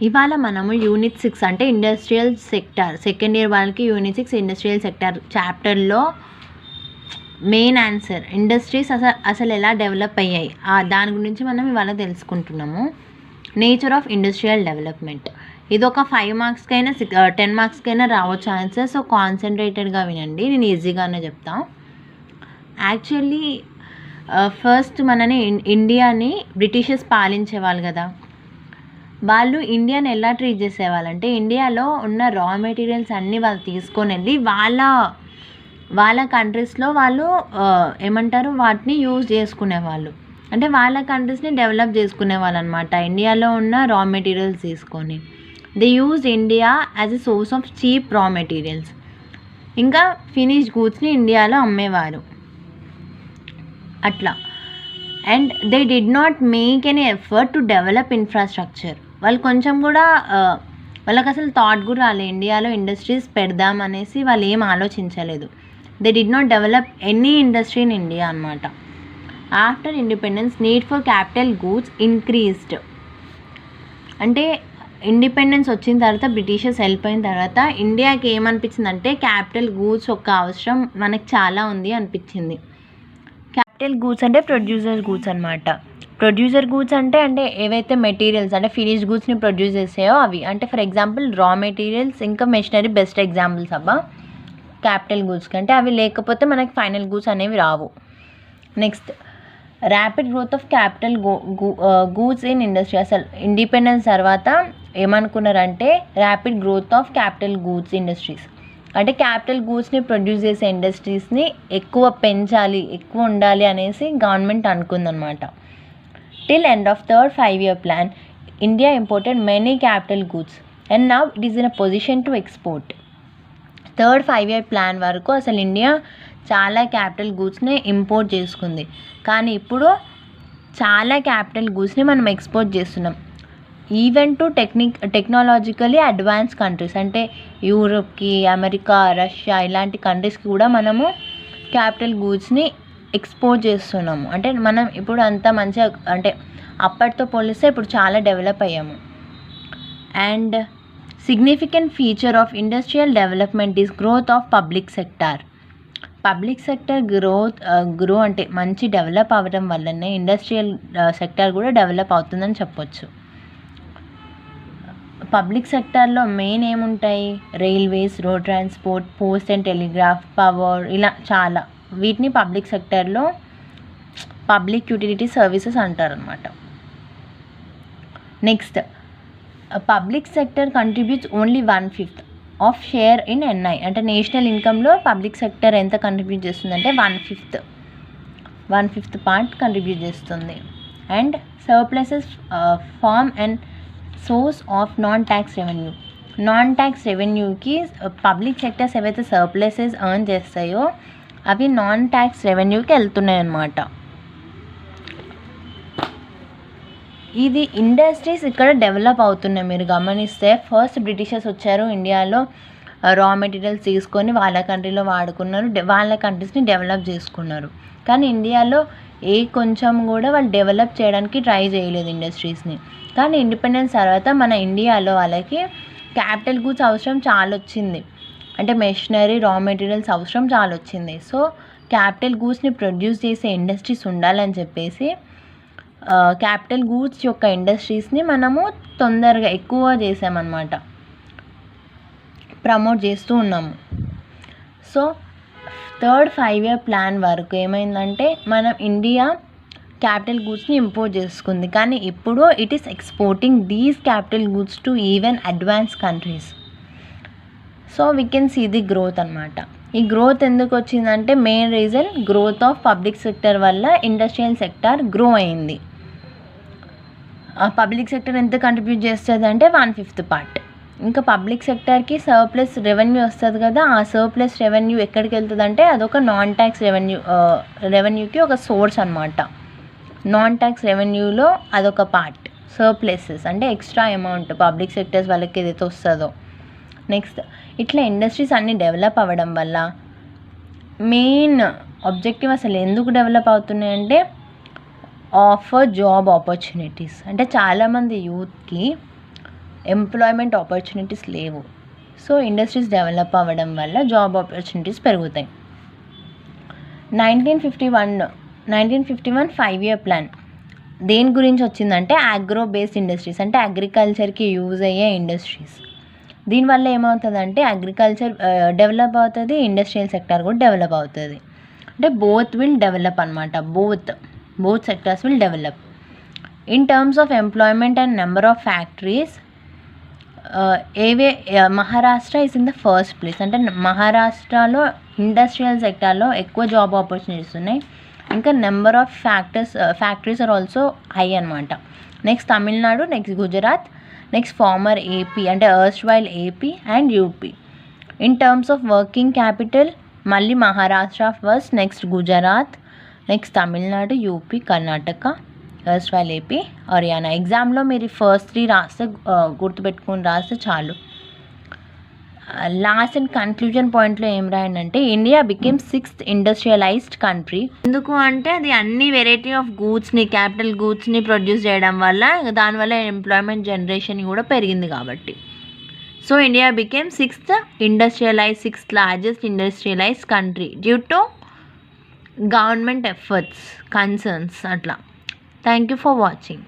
ఇవాళ మనము యూనిట్ 6 అంటే ఇండస్ట్రియల్ సెక్టార్ సెకండ్ ఇయర్ వాళ్ళకి యూనిట్ 6 ఇండస్ట్రియల్ సెక్టార్ చాప్టర్లో మెయిన్ ఆన్సర్ ఇండస్ట్రీస్ అసలు ఎలా డెవలప్ అయ్యాయి దాని గురించి మనం ఇవాళ తెలుసుకుంటున్నాము. నేచర్ ఆఫ్ ఇండస్ట్రియల్ డెవలప్మెంట్ ఇది ఒక 5 మార్క్స్కైనా 10 మార్క్స్కైనా రావచ్చు ఆన్సర్. సో కాన్సన్ట్రేటెడ్గా వినండి, నేను ఈజీగానే చెప్తాను. యాక్చువల్లీ ఫస్ట్ మనని ఇండియాని బ్రిటిషర్స్ పాలించేవాళ్ళు కదా. వాళ్ళు ఇండియాని ఎలా ట్రీట్ చేసేవాళ్ళంటే ఇండియాలో ఉన్న రా మెటీరియల్స్ అన్నీ వాళ్ళు తీసుకొని వెళ్ళి వాళ్ళ కంట్రీస్లో వాళ్ళు ఏమంటారు వాటిని యూజ్ చేసుకునేవాళ్ళు. అంటే వాళ్ళ కంట్రీస్ని డెవలప్ చేసుకునేవాళ్ళు అనమాట. ఇండియాలో ఉన్న రా మెటీరియల్స్ తీసుకొని they use India as a source of cheap రా మెటీరియల్స్. ఇంకా ఫినిష్డ్ గూడ్స్ని ఇండియాలో అమ్మేవారు అట్లా. And they did not make any effort to develop infrastructure. వాళ్ళు కొంచెం కూడా వాళ్ళకి అసలు థాట్ కూడా రాలేదు ఇండియాలో ఇండస్ట్రీస్ పెడదాం అనేసి. వాళ్ళు ఏం ఆలోచించలేదు. They did not develop any industry in India అనమాట. After independence need for capital goods increased. అంటే ఇండిపెండెన్స్ వచ్చిన తర్వాత బ్రిటిషర్స్ వెళ్ళిపోయిన తర్వాత ఇండియాకి ఏమనిపించిందంటే క్యాపిటల్ గూడ్స్ యొక్క అవసరం మనకు చాలా ఉంది అనిపించింది. క్యాపిటల్ గూడ్స్ అంటే ప్రొడ్యూసర్ గూడ్స్ అనమాట. ప్రొడ్యూసర్ గూడ్స్ అంటే ఏవైతే మెటీరియల్స్ అంటే ఫినిష్డ్ గూడ్స్ని ప్రొడ్యూస్ చేసాయో అవి. అంటే ఫర్ ఎగ్జాంపుల్ రా మెటీరియల్స్ ఇంకా మెషినరీ బెస్ట్ ఎగ్జాంపుల్స్ అబ్బా క్యాపిటల్ గూడ్స్కి. అంటే అవి లేకపోతే మనకి ఫైనల్ గూడ్స్ అనేవి రావు. Next rapid growth of capital goods in industry. అసలు ఇండిపెండెన్స్ తర్వాత ఏమనుకున్నారంటే rapid growth of capital goods industries. అంటే క్యాపిటల్ గూడ్స్ని ప్రొడ్యూస్ చేసే ఇండస్ట్రీస్ని ఎక్కువ పెంచాలి, ఎక్కువ ఉండాలి అనేసి గవర్నమెంట్ అనుకుందనమాట. Till end of third 5-year plan, India imported many capital goods and now it is in a position to export. Third 5-year plan వరకు అసలు ఇండియా చాలా క్యాపిటల్ గూడ్స్ని ఇంపోర్ట్ చేసుకుంది. కానీ ఇప్పుడు చాలా క్యాపిటల్ గూడ్స్ని మనం ఎక్స్పోర్ట్ చేస్తున్నాం. Even to technologically advance countries అంటే యూరోప్కి, అమెరికా, రష్యా ఇలాంటి కంట్రీస్కి కూడా మనము క్యాపిటల్ గూడ్స్ని ఎక్స్పోర్ట్ చేస్తున్నాము. అంటే మనం ఇప్పుడు అంత మంచిగా అంటే అప్పటితో పోలిస్తే ఇప్పుడు చాలా డెవలప్ అయ్యాము. And significant feature of industrial development is growth of public sector. Public sector grow అంటే మంచి డెవలప్ అవ్వడం వల్లనే ఇండస్ట్రియల్ సెక్టార్ కూడా డెవలప్ అవుతుందని చెప్పొచ్చు. పబ్లిక్ సెక్టార్లో మెయిన్ ఏముంటాయి? Railways, road transport, post and telegraph, power, ఇలా చాలా వీటిని పబ్లిక్ సెక్టార్లో పబ్లిక్ యూటిలిటీ సర్వీసెస్ అంటారనమాట. Next public sector contributes only 1/5 of share in N I. అంటే నేషనల్ ఇన్కంలో పబ్లిక్ సెక్టర్ ఎంత కంట్రిబ్యూట్ చేస్తుందంటే 1/5 పార్ట్ కంట్రిబ్యూట్ చేస్తుంది. And surpluses form and source of non tax revenue. Non tax రెవెన్యూకి పబ్లిక్ సెక్టర్స్ ఏవైతే surpluses earn చేస్తాయో అవి నాన్ ట్యాక్స్ రెవెన్యూకి వెళ్తున్నాయి అన్నమాట. ఇది ఇండస్ట్రీస్ ఇక్కడ డెవలప్ అవుతున్నాయి. మీరు గమనిస్తే ఫస్ట్ బ్రిటిషర్స్ వచ్చారు ఇండియాలో, రా మెటీరియల్స్ తీసుకొని వాళ్ళ కంట్రీలో వాడుకున్నారు, వాళ్ళ కంట్రీస్ని డెవలప్ చేసుకున్నారు. కానీ ఇండియాలో కొంచెం కూడా వాళ్ళు డెవలప్ చేయడానికి ట్రై చేయలేదు ఇండస్ట్రీస్ని. కానీ ఇండిపెండెన్స్ తర్వాత మన ఇండియాలో వాళ్ళకి క్యాపిటల్ గూడ్స్ అవసరం చాలా వచ్చింది. అంటే మెషినరీ, రా మెటీరియల్స్ అవసరం చాలా వచ్చింది. సో క్యాపిటల్ గూడ్స్ని ప్రొడ్యూస్ చేసే ఇండస్ట్రీస్ ఉండాలని చెప్పేసి క్యాపిటల్ గూడ్స్ యొక్క ఇండస్ట్రీస్ని మనము తొందరగా ఎక్కువ చేసామన్నమాట, ప్రమోట్ చేస్తూ ఉన్నాము. సో థర్డ్ 5-year plan వరకు ఏమైందంటే మనం ఇండియా క్యాపిటల్ గూడ్స్ని ఇంపోర్ట్ చేసుకుంది. కానీ ఇప్పుడు it is exporting these capital goods to even advance countries. So we can see the growth అనమాట. ఈ గ్రోత్ ఎందుకు వచ్చిందంటే main reason growth of public sector వల్ల ఇండస్ట్రియల్ సెక్టార్ గ్రో అయింది. పబ్లిక్ సెక్టర్ ఎంత కంట్రిబ్యూట్ చేస్తుంది అంటే 1/5 పార్ట్. ఇంకా పబ్లిక్ సెక్టార్కి సర్ప్లస్ రెవెన్యూ వస్తుంది కదా, ఆ సర్ప్లస్ రెవెన్యూ ఎక్కడికి వెళ్తుంది అంటే అదొక నాన్ ట్యాక్స్ రెవెన్యూకి ఒక సోర్స్ అనమాట. నాన్ ట్యాక్స్ రెవెన్యూలో అదొక పార్ట్. సర్ప్లసెస్ అంటే ఎక్స్ట్రా అమౌంట్ పబ్లిక్ సెక్టర్స్ వాళ్ళకి ఏదైతే వస్తుందో. నెక్స్ట్ ఇట్లా ఇండస్ట్రీస్ అన్నీ డెవలప్ అవ్వడం వల్ల మెయిన్ ఆబ్జెక్టివ్ అసలు ఎందుకు డెవలప్ అవుతున్నాయంటే ఆఫర్ జాబ్ ఆపర్చునిటీస్. అంటే చాలామంది యూత్కి ఎంప్లాయ్మెంట్ ఆపర్చునిటీస్ లేవు. సో ఇండస్ట్రీస్ డెవలప్ అవ్వడం వల్ల జాబ్ ఆపర్చునిటీస్ పెరుగుతాయి. 1951 5-year ప్లాన్ దేని గురించి వచ్చిందంటే అగ్రో బేస్డ్ ఇండస్ట్రీస్, అంటే అగ్రికల్చర్కి యూజ్ అయ్యే ఇండస్ట్రీస్. దీనివల్ల ఏమవుతుందంటే అగ్రికల్చర్ డెవలప్ అవుతుంది, ఇండస్ట్రియల్ సెక్టార్ కూడా డెవలప్ అవుతుంది. అంటే బోత్ విల్ డెవలప్ అనమాట. Both sectors will develop. In terms of employment and number of factories Maharashtra is in the first place. అంటే మహారాష్ట్రలో ఇండస్ట్రియల్ సెక్టార్లో ఎక్కువ జాబ్ ఆపర్చునిటీస్ ఉన్నాయి. ఇంకా number of factories are also high అనమాట. Next Tamil Nadu, next Gujarat, next former AP, అంటే erstwhile AP and UP. In terms of working capital మళ్ళీ Maharashtra first, next Gujarat, next Tamil Nadu, UP, Karnataka, erstwhile AP, Haryana. ఎగ్జామ్లో మీరు first 3 రాస్తే గుర్తుపెట్టుకుని రాస్తే చాలు. లాస్ట్ అండ్ కన్క్లూజన్ పాయింట్లో ఏం రాయండి, India became 6th industrialised country. ఎందుకు అంటే అది అన్ని వెరైటీ ఆఫ్ గూడ్స్ని, క్యాపిటల్ గూడ్స్ని ప్రొడ్యూస్ చేయడం వల్ల, దానివల్ల ఎంప్లాయ్మెంట్ జనరేషన్ కూడా పెరిగింది కాబట్టి. So India became 6th largest industrialized country due to government efforts, concerns అట్లా. Thank you for watching.